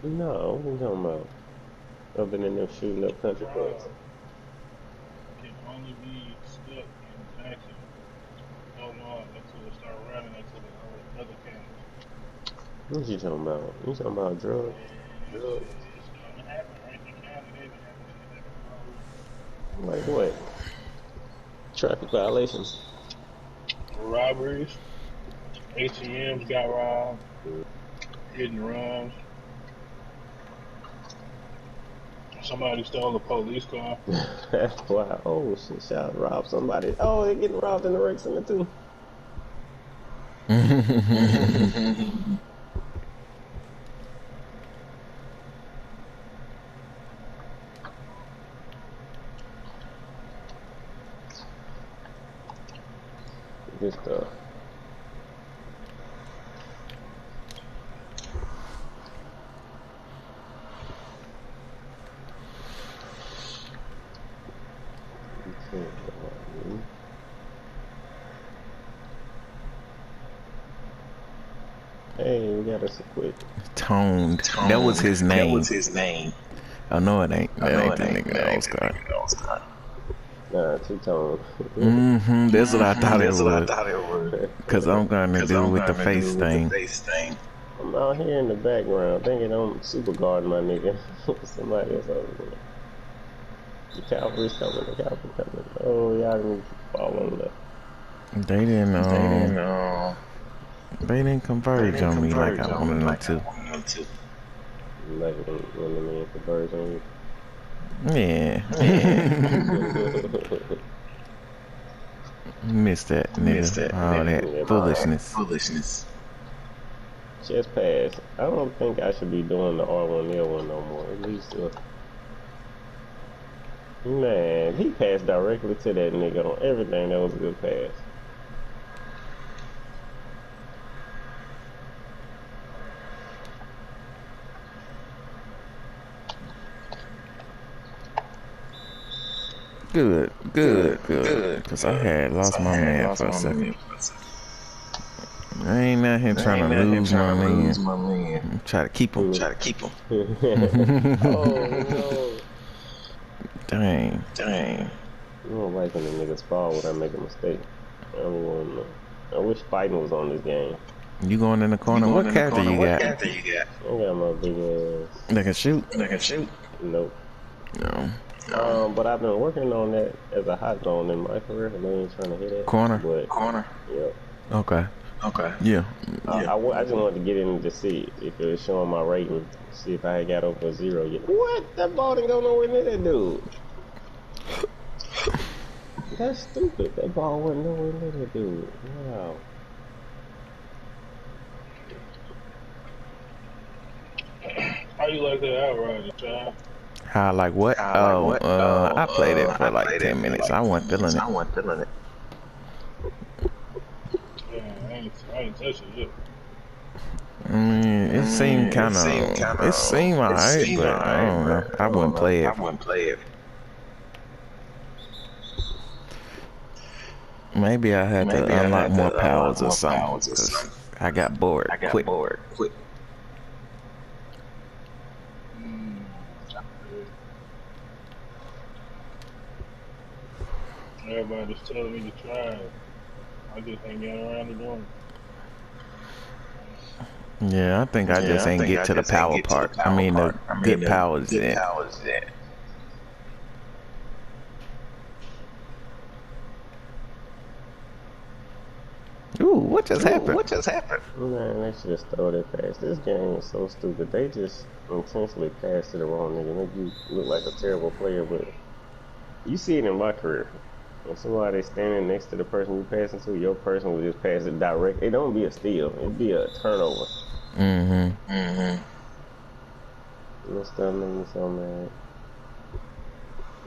No, what are you talking about? Other than them shooting up country clubs. Can only be stuck in Jackson so long until it start running into the other counties. What you talking about? You talking about drugs? Man, shit, it's starting to happen. Rankin County, they been having it happen already. Like what? Traffic violations. Robberies, ATMs got robbed, Mm. hit and runs. Somebody stole a police car. That's why. Oh shit! Shout rob somebody. Oh, they're getting robbed in the rec center too. Good stuff. Hey, we got us a quick. Toned. That was his That name. was his name. Oh no, it ain't. I That know ain't it the ain't. nigga That that ain't was the got. nigga that was got. Nah, two-tone. That's what I thought it That's what I was. thought it was. Cause I'm gonna Cause do I'm with the gonna face do with the thing. face thing. I'm out here in the background thinking I'm super guarding my nigga. Somebody else over there. The cavalry's coming. The cavalry coming. Oh, y'all didn't fall on left. They didn't. They They didn't converge on me like converge I on me wanted them like I to. wanted them to. Like when the man converge on you. Yeah. Missed that, Missed nigga. that, All nigga. that Yeah, foolishness. Foolishness. just pass. I don't think I should be doing the R1L1 no more. At least, man, he passed directly to that nigga on everything. That was a good pass. Good. Good. Cause I had So lost I my had man lost for a my second. man for a second. I ain't out here I trying to ain't out here lose my trying to lose man. my man. I'm trying to keep him. Try to keep him. Oh no! Dang. Dang. I don't like when the niggas fall when I make a mistake. I don't want to know. I wish fighting was on this game. You going in the You corner? going What in the character corner? you What got? character you got? I got my big ass. That can shoot? That can shoot? Nope. No. But I've been working on that as a hot zone in my career. I ain't trying to hit it, Corner? but Corner. yep. Okay. Okay. Yeah. I just wanted to get in to see if it was showing my rating, see if I had got over 0 yet. What? That ball didn't go nowhere near that dude. That's stupid. That ball wasn't nowhere near that dude. Wow. How you like that outrider, child? How like what? Like what? I played it for I like played 10 it for minutes. like I 10 wasn't minutes. feeling it. I wasn't feeling it. Yeah, I ain't touching it. I mean, it seemed kind of, it seemed alright, but I don't know. I wouldn't play I it. wouldn't play it. Maybe I had Maybe to I unlock had more to unlock powers or more something, powers or because something. I got bored I got quick. bored quick. Everybody's telling me to try it. I just ain't getting around to doing Yeah, I think I just ain't get to the power part. I mean, the good powers yet. Ooh, what just happened? What just happened? Man, they should just throw that pass. This game is so stupid. They just intentionally pass to the wrong nigga. Make you look like a terrible player, but you see it in my career. When somebody's standing next to the person you passing to, your person will just pass it direct. It don't be a steal. It'd be a turnover. Mm-hmm. This stuff make me so mad.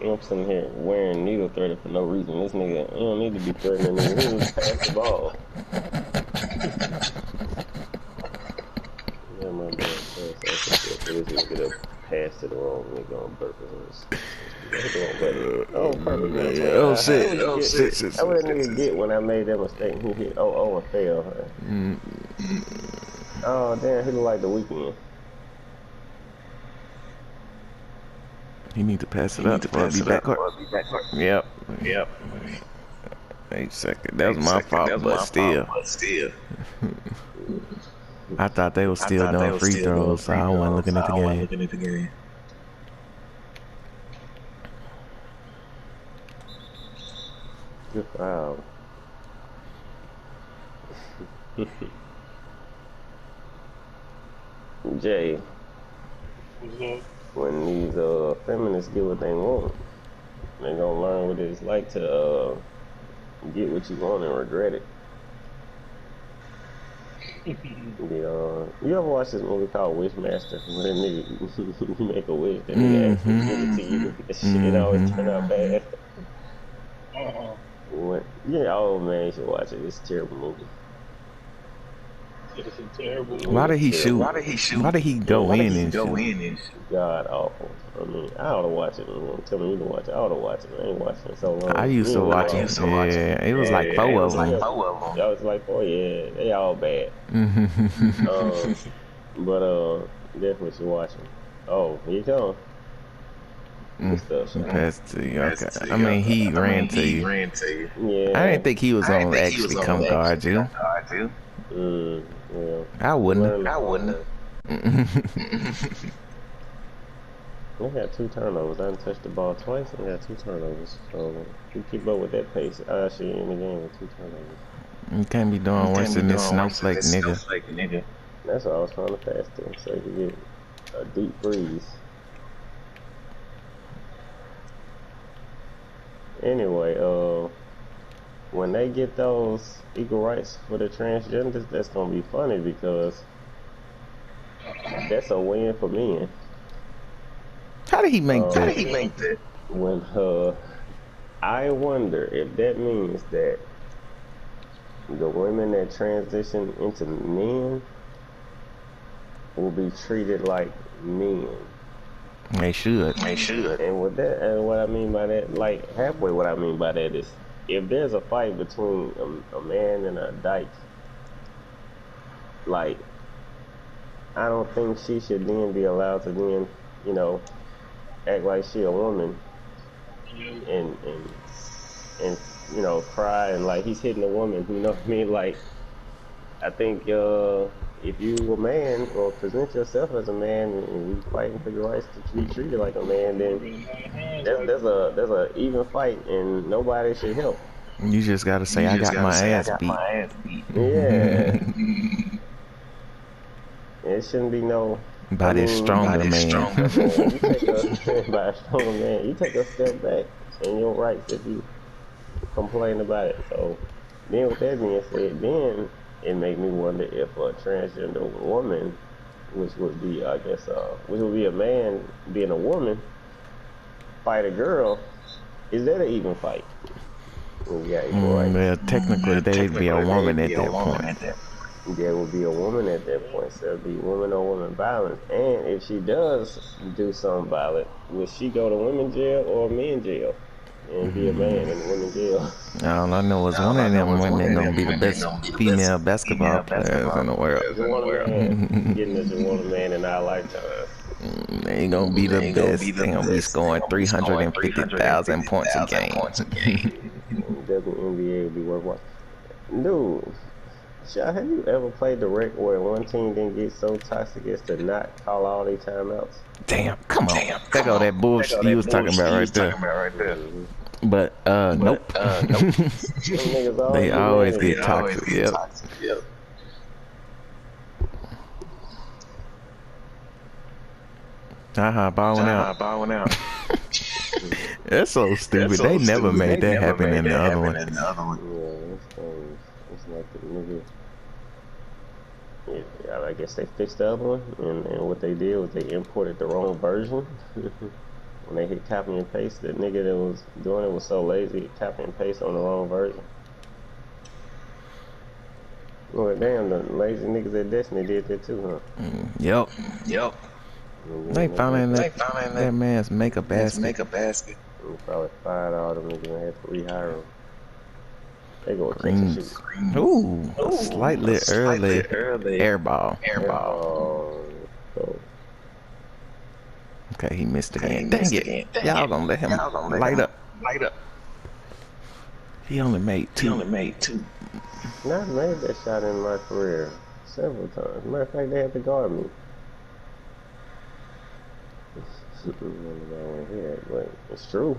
I'm sitting here wearing needle threaded for no reason. This nigga, you don't need to be threatening nigga. He just pass the ball. Yeah, my bad. Pass accuracy. So this nigga to pass to the wrong nigga on purpose. Hit the wrong button. Oh, perfect. Oh shit! That's what that nigga get when I made that mistake. He hit and failed. Oh damn, he look like the weekend. He need to pass it up before I be backcourt. Yep. 8 seconds. That was my fault, but still. I thought they were still doing free throws, so I wasn't looking at the game. Good foul. Jay, What's up? when these feminists get what they want, they gonna learn what it's like to get what you want and regret it. You ever watch this movie called Wishmaster? Where you make a wish and they actually give it to you. That shit always turn out bad. Yeah, oh man, you should watch it. It's a terrible movie. It's a terrible movie. Why did he shoot? Why did he go in and shoot? God awful. I mean, I ought to watch it. I'm telling you to watch it. I ought to watch it. I ain't watching it so long. I used to watch it. Yeah, it was like 4 of them. I was like, oh yeah, they all bad. But definitely should watch them. Oh, here you come. Passed to you. Okay. I mean, he ran to you. Yeah. I didn't think he was gonna actually come guard you. Yeah. I wouldn't. We got 2 turnovers. I done touched the ball twice and got 2 turnovers. So if you keep up with that pace, I see you in the game with 2 turnovers. You can't be doing worse than this snowflake nigga. That's what I was trying to pass to him, so he could get a deep freeze. Anyway, when they get those equal rights for the transgenders, that's gonna be funny because that's a win for men. How did he make that? When I wonder if that means that the women that transition into men will be treated like men. They should. And with that, and what I mean by that, like halfway, what I mean by that is, if there's a fight between a man and a dyke, like, I don't think she should then be allowed to then, you know, act like she a woman and you know, cry and like he's hitting a woman. You know what I mean? Like, I think if you a man or present yourself as a man and you fighting for your rights to be treated like a man, then there's a even fight and nobody should help. You just gotta say, I got my ass beat. Yeah. It shouldn't be no. By this stronger man. By a stronger man. You take a step back in your rights if you complain about it. So then with that being said, then it made me wonder if a transgender woman, which would be, I guess, which would be a man being a woman, fight a girl, is that an even fight? Well, technically, they'd be a woman at that point. There will be a woman at that point, so it'll be woman on woman violence. And if she does do something violent, will she go to women's jail or men's jail? And be a man in women's jail? All I know is one of them women gonna be the best female basketball players in the world. Getting as a woman man in our lifetime. They ain't gonna be the best. They gonna be scoring 350,000 points a game. WNBA would be worth watching. Dude. Shaq, have you ever played the rec where one team didn't get so toxic as to not call all these timeouts? Damn, come on. There go that bullshit you was talking about right there. But, nope. They always get toxic, yep. Bowing out. That's so stupid. They never made that happen in the other one. Yeah, it's like the nigga. Yeah, I guess they fixed the other one, and what they did was they imported the wrong version. When they hit copy and paste, the nigga that was doing it was so lazy, he copy and paste on the wrong version. Well, damn, the lazy niggas at Destiny did that too, huh? Yep. They finally let that man's make a basket. We probably fired all them niggas and had to rehire them. They go Greens. Ooh, slightly early air ball. So, Okay, he missed again. Dang it. Y'all gonna let him light up. He only made two. I've made that shot in my career several times. Matter of fact, they had to guard me. Here, but it's true.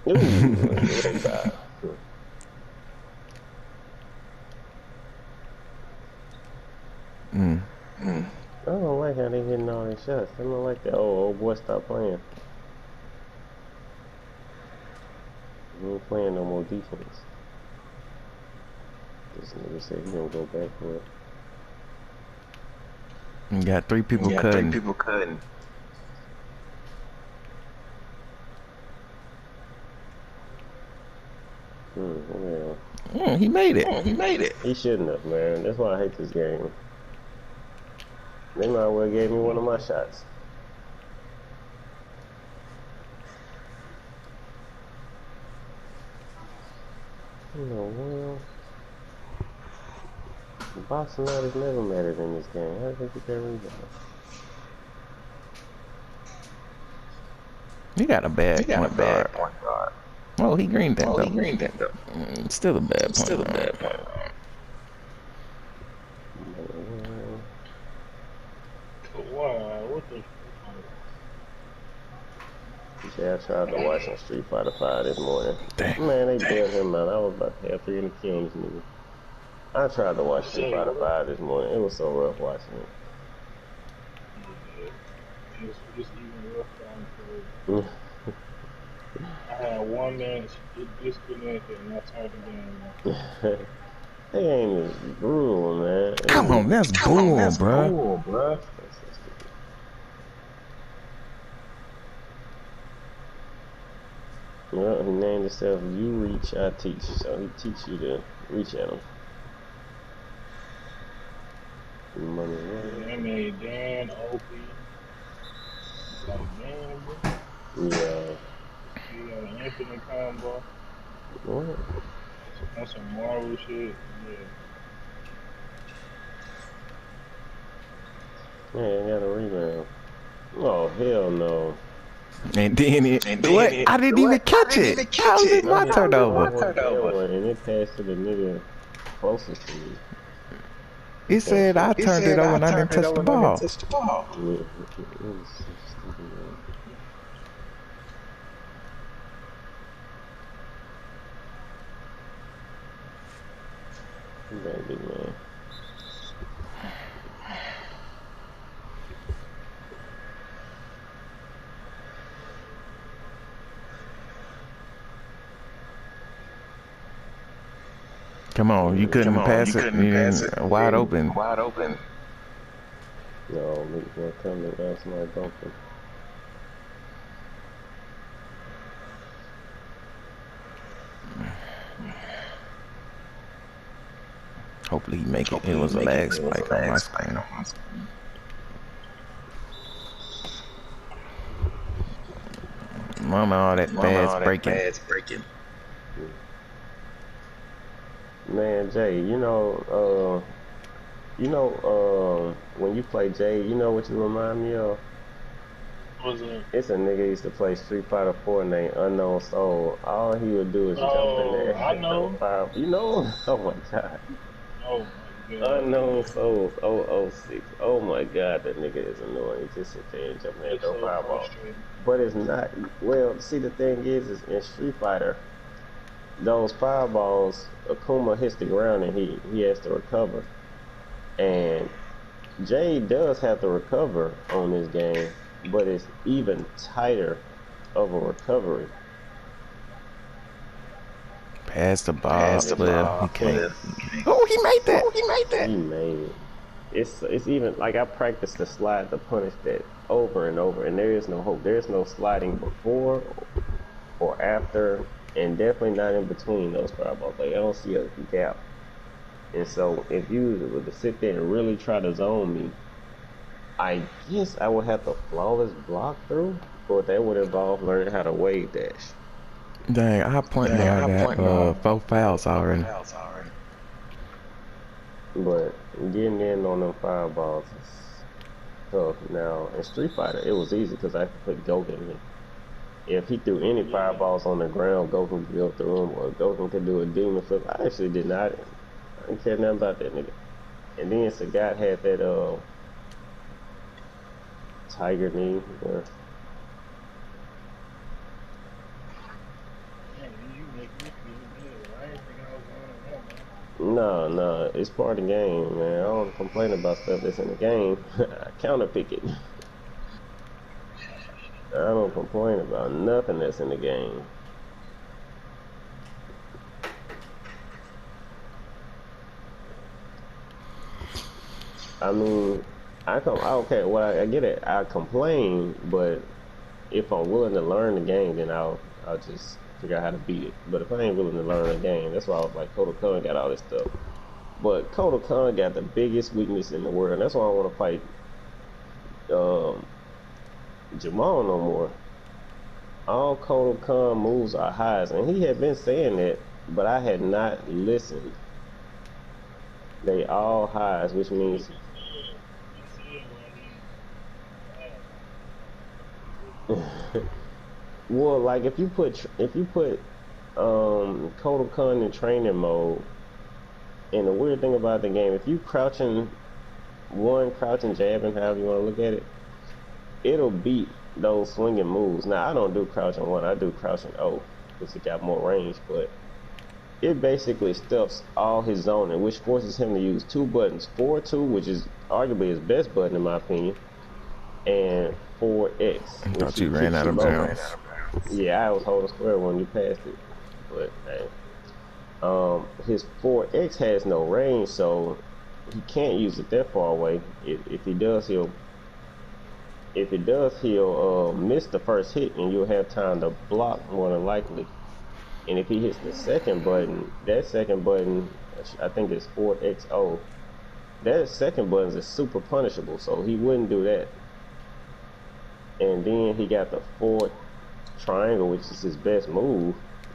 Ooh, I don't like how they hitting all these shots. I don't like that. Oh, old boy, stop playing. You ain't playing no more defense. This nigga said he gonna go back for it. You got three people cutting. Yeah. He made it. He shouldn't have, man. That's why I hate this game. They might well gave me one of my shots. Well, boxing out has never mattered in this game. How did they get that rebound? He got a bad point guard. Oh, he greened that though. Still a bad point guard. Wow, what the? Yeah, I tried to watch some Street Fighter 5 this morning. Dang. Man, they bailed him out. I was about halfway to kill this nigga. I tried to watch Street Fighter 5 this morning. It was so rough watching it. It's even rough down for I had one match, it disconnected, and I turned the game off. That game is brutal, man. Come on, that's bull, bro. Well, he named himself You Reach, I Teach. So he teach you to reach at him. Money, I made Dan OP. Like, damn, bro. yeah. You got an infinite combo. What? That's some Marvel shit. Yeah. Man, got a rebound. Oh, hell no. And then what? I didn't even catch it. How was it my turnover? And it passed to the nigga closest to me. It said I turned it over and I didn't touch the ball. That big man. Come on, you couldn't pass it. Wide open. No, Luke's gonna come to us and I dump him. Hopefully he make it. It was a lag spike on my screen. Mama, all that fast breaking. Man, Jay, when you play Jay, you know what you remind me of? What's that? It's a nigga used to play Street Fighter 4 named Unknown Soul. All he would do is jump in there. I know. You know him? Oh my god. Oh my god. Unknown Souls 006. Oh my god, that nigga is annoying. He just sit there and jump in and throw fireballs. But it's not. Well, see, the thing is in Street Fighter, those fireballs, Akuma hits the ground and he has to recover. And Jay does have to recover on this game, but it's even tighter of a recovery. Pass the ball, He can't. Oh, he made that. He made it. It's even like I practiced the slide to punish that over and over, and there is no hope. There's no sliding before or after, and definitely not in between those fireballs. Like I don't see a gap. And so if you were to sit there and really try to zone me, I guess I would have to flawless block through, but that would involve learning how to wave dash. Dang, our point guard got 4 fouls already. But getting in on them fireballs is tough. Now, in Street Fighter, it was easy because I could put Goku in it. If he threw any fireballs on the ground, Goku could go through them, or Goku could do a demon flip. I actually did not. I didn't care nothing about that nigga. And then Sagat had that tiger knee. Where no, it's part of the game, man. I don't complain about stuff that's in the game. I counterpick it. I don't complain about nothing that's in the game. I mean, okay, well, I get it. I complain, but if I'm willing to learn the game, then I'll just figure out how to beat it. But if I ain't willing to learn the game, that's why I was like, Kotal Khan got all this stuff. But Kotal Khan got the biggest weakness in the world, and that's why I want to fight Jamal no more. All Kotal Khan moves are highs, and he had been saying that, but I had not listened. They all highs, which means well, like if you put Kotal Khan in training mode, and the weird thing about the game, if you crouching jabbing, however you want to look at it, it'll beat those swinging moves. Now I don't do crouching 1, I do crouching O because it got more range, but it basically stuffs all his zoning, which forces him to use 2 buttons, 4-2, which is arguably his best button in my opinion, and 4X. I thought you ran out of bounds. Yeah, I was holding square when you passed it, but hey. His 4X has no range, so he can't use it that far away. If he does, he'll miss the first hit, and you'll have time to block more than likely. And if he hits the second button, that second button, I think it's 4XO, that second button is super punishable, so he wouldn't do that. And then he got the 4th triangle, which is his best move,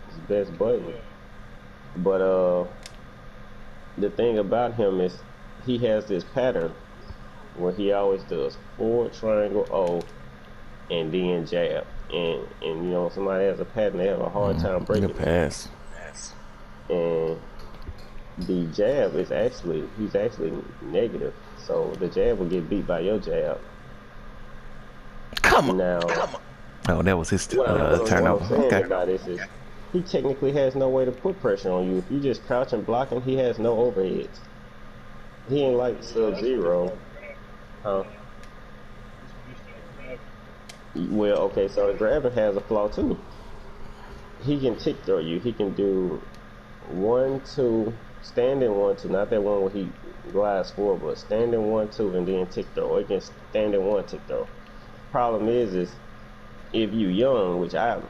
his best button. But the thing about him is he has this pattern where he always does 4 triangle O and then jab. And you know, somebody has a pattern, they have a hard time breaking it. Pass. And the jab is he's actually negative. So the jab will get beat by your jab. Come on. Now, oh, that was his turnover. What I'm saying Okay. about this is he technically has no way to put pressure on you. If you just crouch and blocking, he has no overheads. He ain't like Sub-Zero. Huh? Well, okay, so the grabbing has a flaw too. He can tick throw you. He can do 1-2, standing 1-2, not that one where he glides forward, but standing 1-2 and then tick throw. Or he can stand in 1 tick throw. Problem is if you young, which I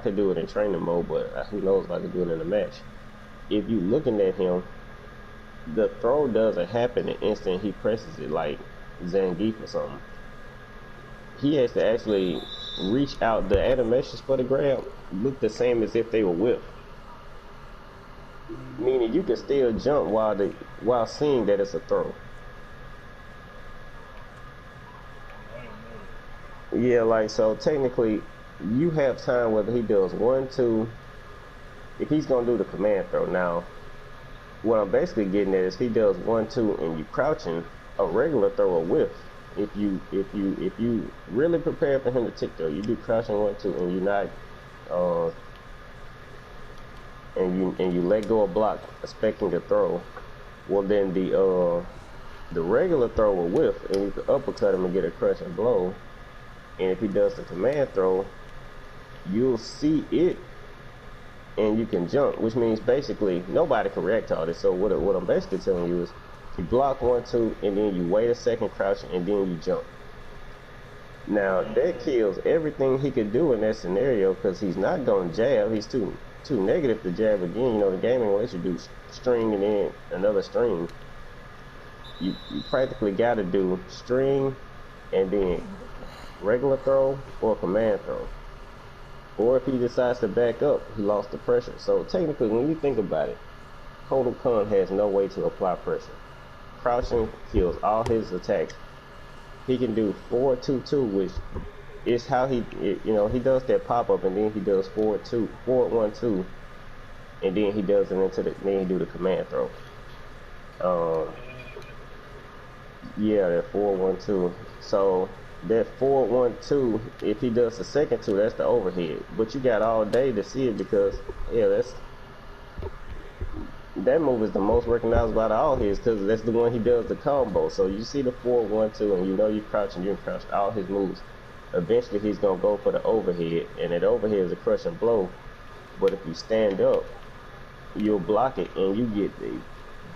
could do it in training mode, but who knows if I could do it in a match. If you looking at him, the throw doesn't happen the instant he presses it, like Zangief or something. He has to actually reach out. The animations for the grab look the same as if they were whipped. Meaning you can still jump while seeing that it's a throw. Yeah, like, so technically you have time whether he does 1-2, if he's gonna do the command throw. Now what I'm basically getting at is he does 1-2 and you crouching, a regular throw will whiff. If you really prepare for him to tick throw, you do crouching 1-2 and you not and you let go of block expecting to throw, well then the regular throw will whiff and you can uppercut him and get a crushing blow. And if he does the command throw, you'll see it and you can jump, which means basically nobody can react to all this. So what I'm basically telling you is you block 1-2 and then you wait a second crouching and then you jump. Now that kills everything he could do in that scenario because he's not going to jab. He's too negative to jab again. You know, the game ain't let you do string and then another string. You practically got to do string and then regular throw or command throw. Or if he decides to back up, he lost the pressure. So technically, when you think about it, Kotal Khan has no way to apply pressure. Crouching kills all his attacks. He can do 4-2-2, which is how he does that pop up, and then he does 4-1-2, and then he does it then he do the command throw. Yeah, that 4-1-2. So that 4-1-2, if he does the second two, that's the overhead. But you got all day to see it because that move is the most recognizable out of all his because that's the one he does the combo. So you see the 4-1-2 and you know you're crouching all his moves. Eventually he's gonna go for the overhead, and that overhead is a crushing blow. But if you stand up, you'll block it and you get the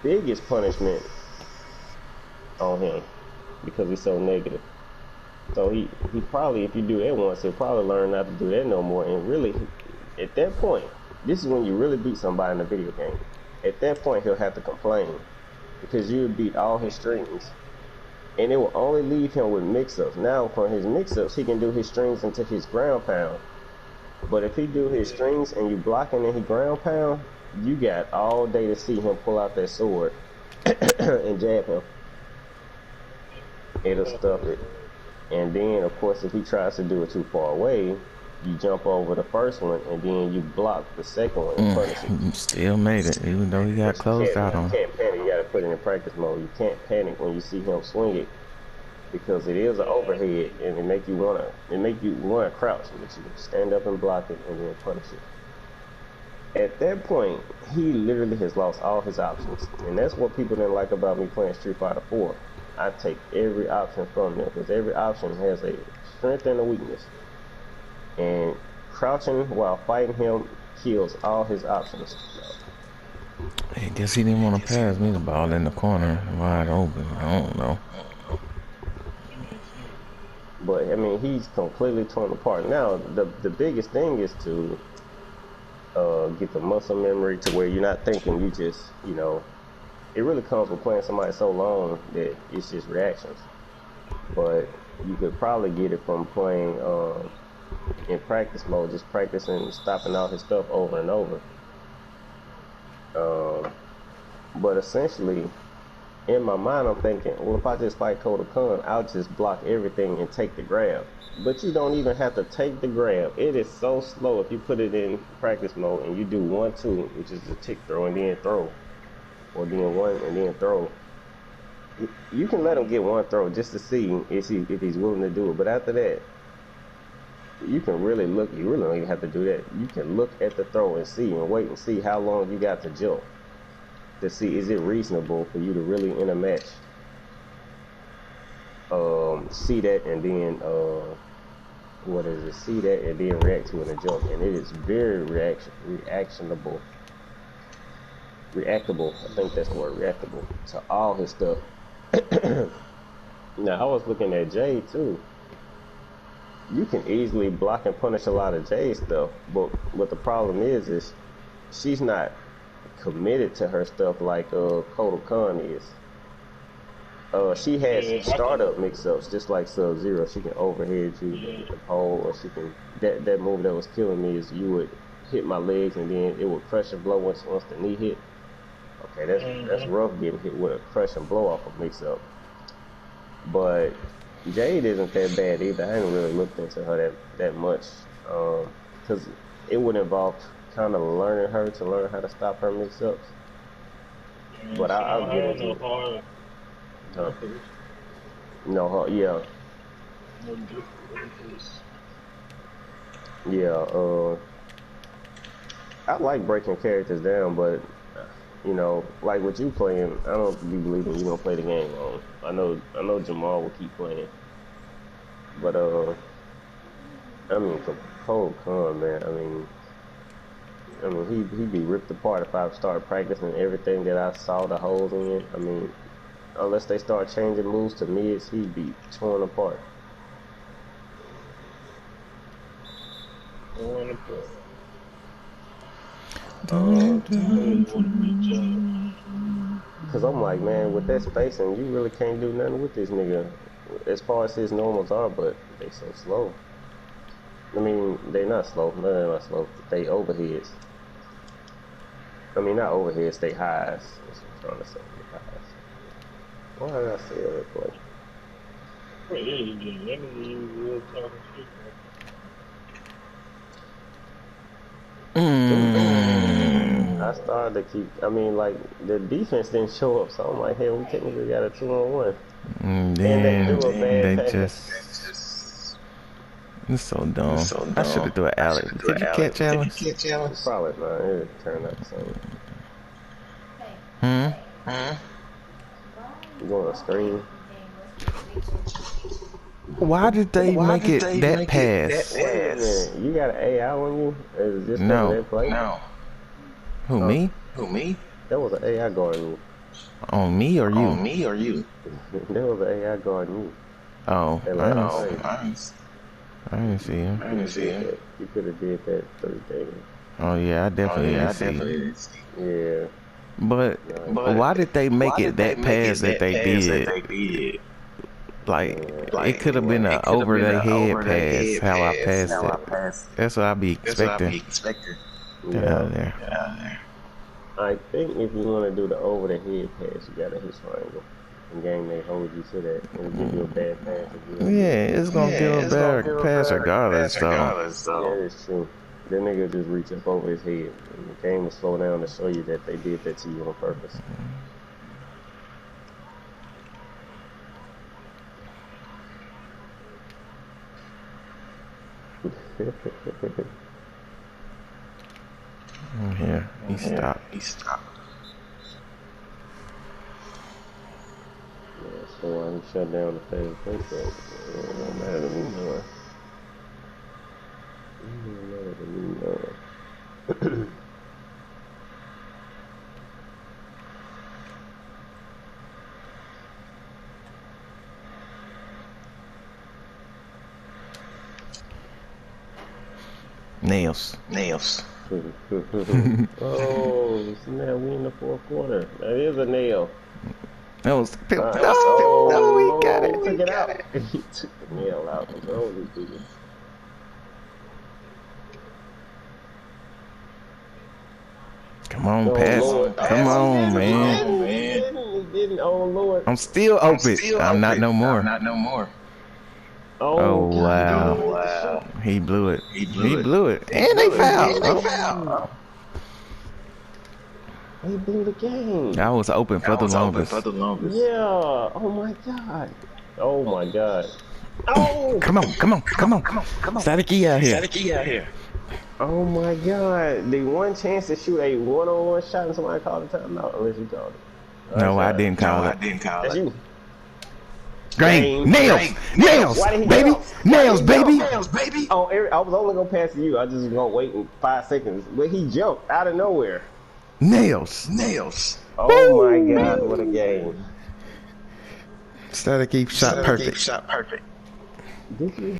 biggest punishment on him because he's so negative. So he probably, if you do that once, he'll probably learn not to do that no more. And really, at that point, this is when you really beat somebody in a video game. At that point, he'll have to complain because you beat all his strings, and it will only leave him with mix-ups. Now, for his mix-ups, he can do his strings into his ground pound. But if he do his strings and you block him and he ground pound, you got all day to see him pull out that sword and jab him. It'll stuff it. And then, of course, if he tries to do it too far away, you jump over the first one, and then you block the second one and punish it. He still made it, even though he got closed out on him. You can't panic. You gotta put it in practice mode. You can't panic when you see him swing it because it is an overhead, and it make you wanna crouch, but you stand up and block it and then punish it. At that point, he literally has lost all his options, and that's what people didn't like about me playing Street Fighter 4. I take every option from them because every option has a strength and a weakness. And crouching while fighting him kills all his options. I guess he didn't want to pass me the ball in the corner wide open. I don't know. But I mean, he's completely torn apart. Now, the biggest thing is to get the muscle memory to where you're not thinking. You just, it really comes from playing somebody so long that it's just reactions. But you could probably get it from playing in practice mode, just practicing stopping all his stuff over and over. But essentially, in my mind, I'm thinking, well, if I just fight Kotal Khan, I'll just block everything and take the grab. But you don't even have to take the grab. It is so slow if you put it in practice mode and you do 1-2, which is the tick throw and then throw, or then one and then throw. You can let him get one throw just to see if he's willing to do it. But after that, you can really look. You really don't even have to do that. You can look at the throw and see and wait and see how long you got to jump to see is it reasonable for you to really in a match see that and then see that and then react to it and jump. And it is very reactable. I think that's the word, reactable to all his stuff. Now I was looking at Jade too. You can easily block and punish a lot of Jade stuff, but what the problem is she's not committed to her stuff like Kotal Khan is. She has startup mix-ups just like Sub-Zero. She can overhead you with the pole, or she can that move that was killing me is you would hit my legs and then it would crush and blow once the knee hit. Okay, that's rough getting hit with a crush and blow off a mix-up. But Jade isn't that bad either. I haven't really looked into her that much because it would involve kind of learning how to stop her mix-ups. But I'll get into it. I like breaking characters down, but like with you playing, I don't be believing you gonna play the game long. I know Jamal will keep playing, but I mean, for Kotal Khan, man, I mean, he'd be ripped apart if I started practicing everything that I saw the holes in. I mean, unless they start changing moves to mids, he'd be torn apart. Cause I'm like, man, with that spacing, you really can't do nothing with this nigga as far as his normals are, but they so slow. I mean, They not slow. No, they're not slow. They overheads. I mean, not overheads. They highs. That's what I'm trying to say. Highs. Why did I say that play? Wait, yeah, you get that nigga use real talking shit. I started to keep. I mean, like the defense didn't show up, so I'm like, hey, we technically got a 2-on-1. And they threw a bad they pass. just. It's so dumb. I should have thrown Alex. Did you catch Alex? Probably not. It turned out the same. You going to screen? Why did they make it that pass? Wait a minute. You got an AI on you? Is this No. play? No. Who, me? That was an AI guarding you. On me or you? That was an AI guarding you. Oh, I didn't see him. You could have did that 3 days. Oh yeah, I definitely didn't see. Yeah. But why did they make it that pass that they did? Like it could have been an over the head pass. How I passed it. That's what I be expecting. Get out of there. I think if you want to do the over the head pass, you gotta hit triangle. In game they hold you to that and give you a bad pass. Yeah, it's gonna give a bad pass regardless. So yeah, it's true. That nigga just reach up over his head. And the game will slow down to show you that they did that to you on purpose. Here, he stopped. Yeah, so why he shut down the phase place? It don't matter to me more. It don't matter to me more. Nailz. Oh, now we in the 4th quarter. That is a nail. That was We got it. Took it out. He took the nail out. Come on, pass. Come on, man. He didn't. Oh, Lord. I'm still open. I'm not no more. Oh, wow. He blew it. He blew it. And they fouled. He blew the game. I was open for the longest. Yeah. Oh, my God. Oh, my God. Oh! Come on. Static out here. Oh, my God. The one chance to shoot a one-on-one shot and somebody called a timeout, unless you called it. No, I didn't call it. That's you. Green. Nailz, baby. Nailz, baby. Oh, I was only gonna pass to you. I just was gonna wait in 5 seconds, but he jumped out of nowhere. Nailz. Oh my God, what a game! Static shot perfect. Did you?